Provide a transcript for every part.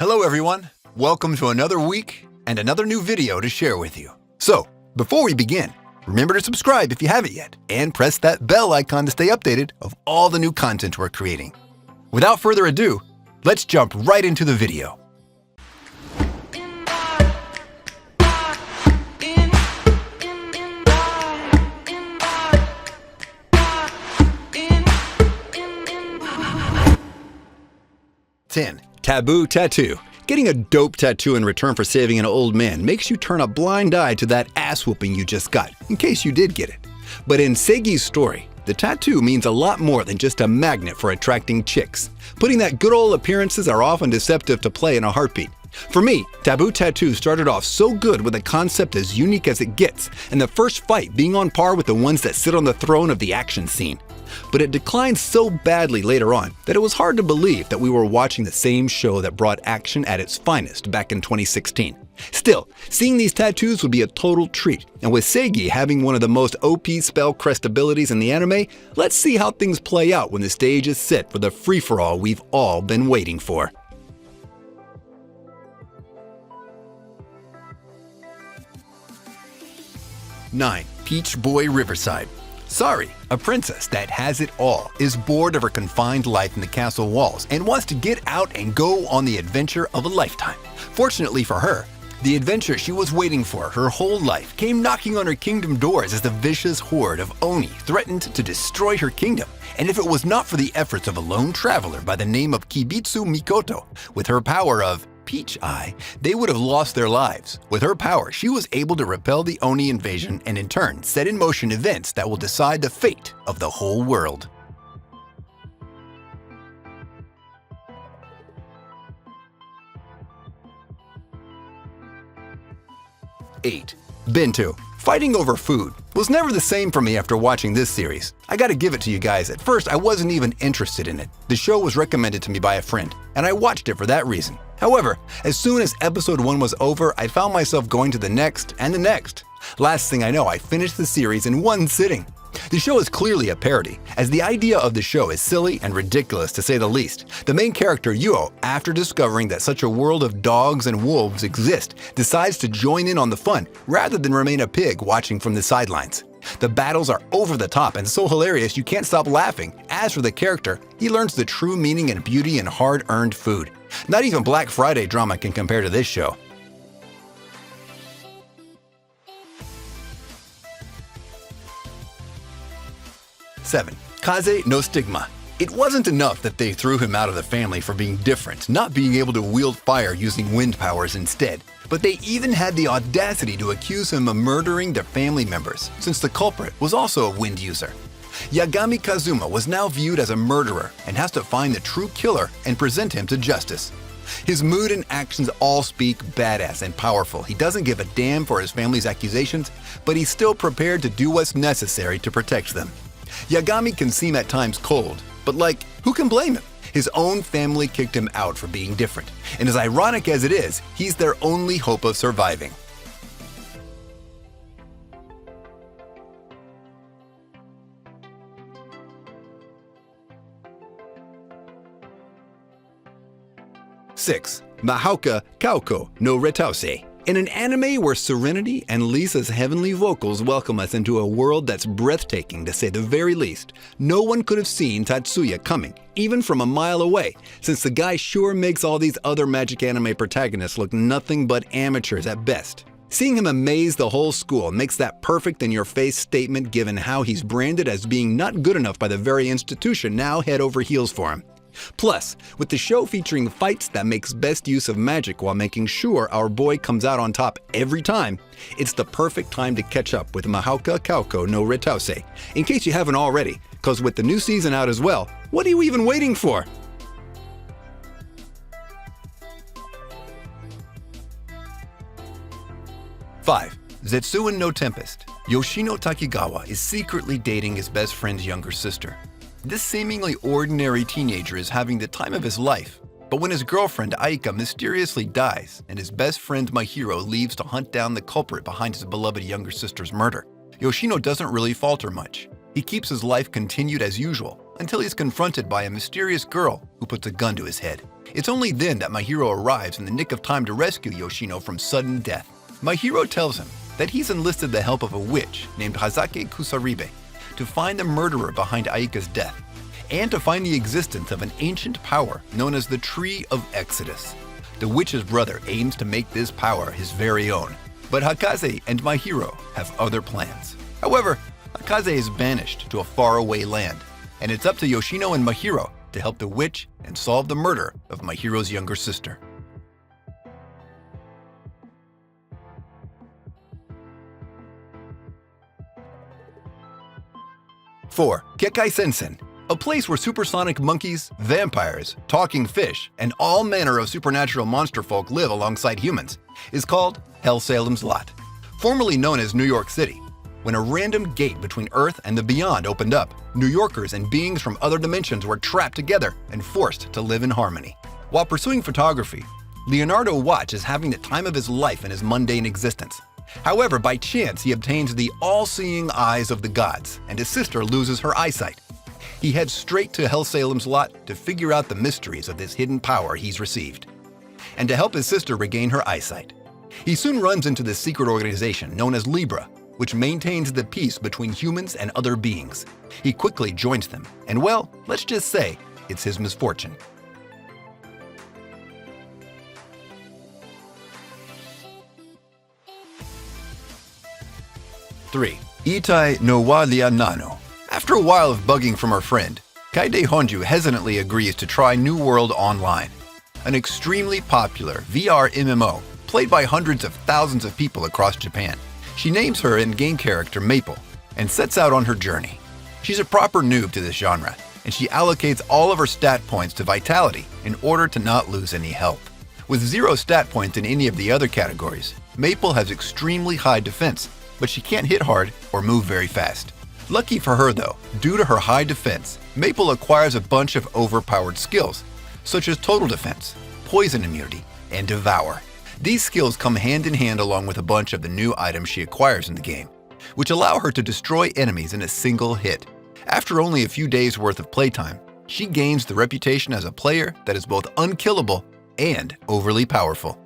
Hello everyone, welcome to another week and another new video to share with you. So, before we begin, remember to subscribe if you haven't yet, and press that bell icon to stay updated of all the new content we're creating. Without further ado, let's jump right into the video. Taboo tattoo. Getting a dope tattoo in return for saving an old man makes you turn a blind eye to that ass whooping you just got, in case you did get it. But in Seigi's story, the tattoo means a lot more than just a magnet for attracting chicks. Putting that good old appearances are often deceptive to play in a heartbeat. For me, Taboo Tattoo started off so good with a concept as unique as it gets, and the first fight being on par with the ones that sit on the throne of the action scene. But it declined so badly later on that it was hard to believe that we were watching the same show that brought action at its finest back in 2016. Still, seeing these tattoos would be a total treat, and with Seigi having one of the most OP spell crest abilities in the anime, let's see how things play out when the stage is set for the free-for-all we've all been waiting for. 9. Peach Boy Riverside. Sari, a princess that has it all, is bored of her confined life in the castle walls and wants to get out and go on the adventure of a lifetime. Fortunately for her, the adventure she was waiting for her whole life came knocking on her kingdom doors as the vicious horde of Oni threatened to destroy her kingdom. And if it was not for the efforts of a lone traveler by the name of Kibitsu Mikoto, with her power of Peach Eye, they would have lost their lives. With her power, she was able to repel the Oni invasion and in turn set in motion events that will decide the fate of the whole world. 8. Bento. Fighting over food was never the same for me after watching this series. I gotta give it to you guys, at first I wasn't even interested in it. The show was recommended to me by a friend, and I watched it for that reason. However, as soon as episode 1 was over, I found myself going to the next and the next. Last thing I know, I finished the series in one sitting. The show is clearly a parody, as the idea of the show is silly and ridiculous to say the least. The main character, Yuo, after discovering that such a world of dogs and wolves exist, decides to join in on the fun rather than remain a pig watching from the sidelines. The battles are over the top and so hilarious you can't stop laughing. As for the character, he learns the true meaning and beauty in hard-earned food. Not even Black Friday drama can compare to this show. 7. Kaze no Stigma. It wasn't enough that they threw him out of the family for being different, not being able to wield fire using wind powers instead, but they even had the audacity to accuse him of murdering their family members, since the culprit was also a wind user. Yagami Kazuma was now viewed as a murderer and has to find the true killer and present him to justice. His mood and actions all speak badass and powerful. He doesn't give a damn for his family's accusations, but he's still prepared to do what's necessary to protect them. Yagami can seem at times cold, but who can blame him? His own family kicked him out for being different, and as ironic as it is, he's their only hope of surviving. 6. Mahouka Kauko no Retause. In an anime where serenity and Lisa's heavenly vocals welcome us into a world that's breathtaking to say the very least, no one could have seen Tatsuya coming, even from a mile away, since the guy sure makes all these other magic anime protagonists look nothing but amateurs at best. Seeing him amaze the whole school makes that perfect in-your-face statement given how he's branded as being not good enough by the very institution now head over heels for him. Plus, with the show featuring fights that makes best use of magic while making sure our boy comes out on top every time, it's the perfect time to catch up with Mahouka Kauko no Retause, in case you haven't already, cause with the new season out as well, what are you even waiting for? 5. Zetsuin no Tempest. Yoshino Takigawa is secretly dating his best friend's younger sister. This seemingly ordinary teenager is having the time of his life, but when his girlfriend Aika mysteriously dies and his best friend Mahiro leaves to hunt down the culprit behind his beloved younger sister's murder, Yoshino doesn't really falter much. He keeps his life continued as usual until he's confronted by a mysterious girl who puts a gun to his head. It's only then that my hero arrives in the nick of time to rescue Yoshino from sudden death. My hero tells him that he's enlisted the help of a witch named Hazake Kusaribe to find the murderer behind Aika's death, and to find the existence of an ancient power known as the Tree of Exodus. The witch's brother aims to make this power his very own, but Hakaze and my hero have other plans. However, Hakaze is banished to a faraway land, and it's up to Yoshino and my hero to help the witch and solve the murder of my hero's younger sister. 4. Kekai Sensen, a place where supersonic monkeys, vampires, talking fish, and all manner of supernatural monster folk live alongside humans, is called Hell Salem's Lot. Formerly known as New York City, when a random gate between Earth and the beyond opened up, New Yorkers and beings from other dimensions were trapped together and forced to live in harmony. While pursuing photography, Leonardo Watch is having the time of his life in his mundane existence. However, by chance, he obtains the all-seeing eyes of the gods, and his sister loses her eyesight. He heads straight to Hell Salem's Lot to figure out the mysteries of this hidden power he's received, and to help his sister regain her eyesight. He soon runs into this secret organization known as Libra, which maintains the peace between humans and other beings. He quickly joins them, and well, let's just say, it's his misfortune. 3. Itai no wa lia nano. After a while of bugging from her friend, Kaide Honju hesitantly agrees to try New World Online, an extremely popular VR MMO played by hundreds of thousands of people across Japan. She names her in-game character Maple and sets out on her journey. She's a proper noob to this genre, and she allocates all of her stat points to Vitality in order to not lose any health. With 0 stat points in any of the other categories, Maple has extremely high defense, but she can't hit hard or move very fast. Lucky for her though, due to her high defense, Maple acquires a bunch of overpowered skills, such as Total Defense, Poison Immunity, and Devour. These skills come hand in hand along with a bunch of the new items she acquires in the game, which allow her to destroy enemies in a single hit. After only a few days worth of playtime, she gains the reputation as a player that is both unkillable and overly powerful.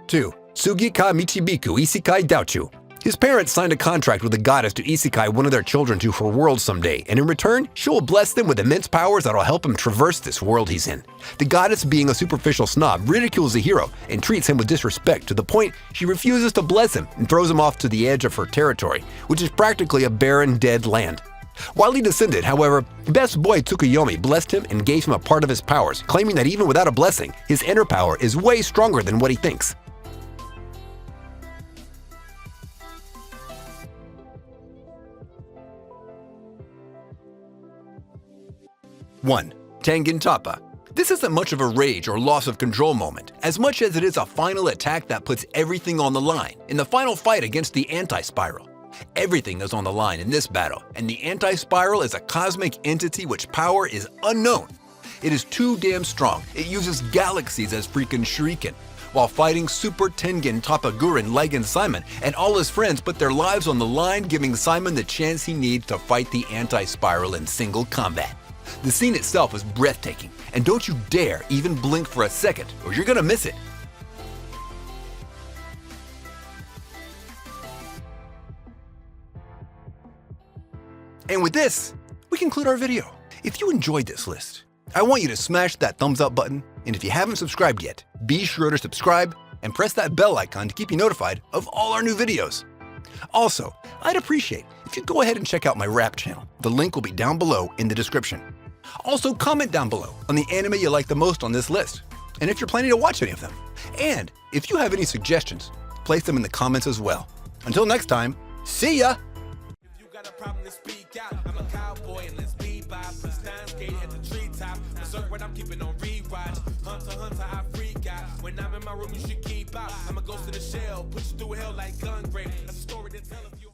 2. Sugi ka Michibiku Isekai Douchu. His parents signed a contract with the goddess to isekai one of their children to her world someday, and in return, she will bless them with immense powers that will help him traverse this world he's in. The goddess, being a superficial snob, ridicules the hero and treats him with disrespect to the point she refuses to bless him and throws him off to the edge of her territory, which is practically a barren, dead land. While he descended, however, best boy Tsukuyomi blessed him and gave him a part of his powers, claiming that even without a blessing, his inner power is way stronger than what he thinks. 1. Tengen Toppa. This isn't much of a rage or loss of control moment, as much as it is a final attack that puts everything on the line in the final fight against the Anti-Spiral. Everything is on the line in this battle, and the Anti-Spiral is a cosmic entity which power is unknown. It is too damn strong. It uses galaxies as freaking shuriken, while fighting Super Tengen Toppa Gurren Lagann Simon, and all his friends put their lives on the line, giving Simon the chance he needs to fight the Anti-Spiral in single combat. The scene itself is breathtaking, and don't you dare even blink for a second, or you're gonna miss it. And with this, we conclude our video. If you enjoyed this list, I want you to smash that thumbs up button, and if you haven't subscribed yet, be sure to subscribe and press that bell icon to keep you notified of all our new videos. Also, I'd appreciate if you'd go ahead and check out my rap channel. The link will be down below in the description. Also, comment down below on the anime you like the most on this list, and if you're planning to watch any of them. And if you have any suggestions, place them in the comments as well. Until next time, see ya! If you got a problem to speak out, I'm a cowboy and let's be by. Put stand skate at the treetop. Berserk what I'm keeping on rewatch. Hunter, I freak out. When I'm in my room, you should keep out. I'm a ghost in the shell, push you through hell like gun grave. That's a story to tell if you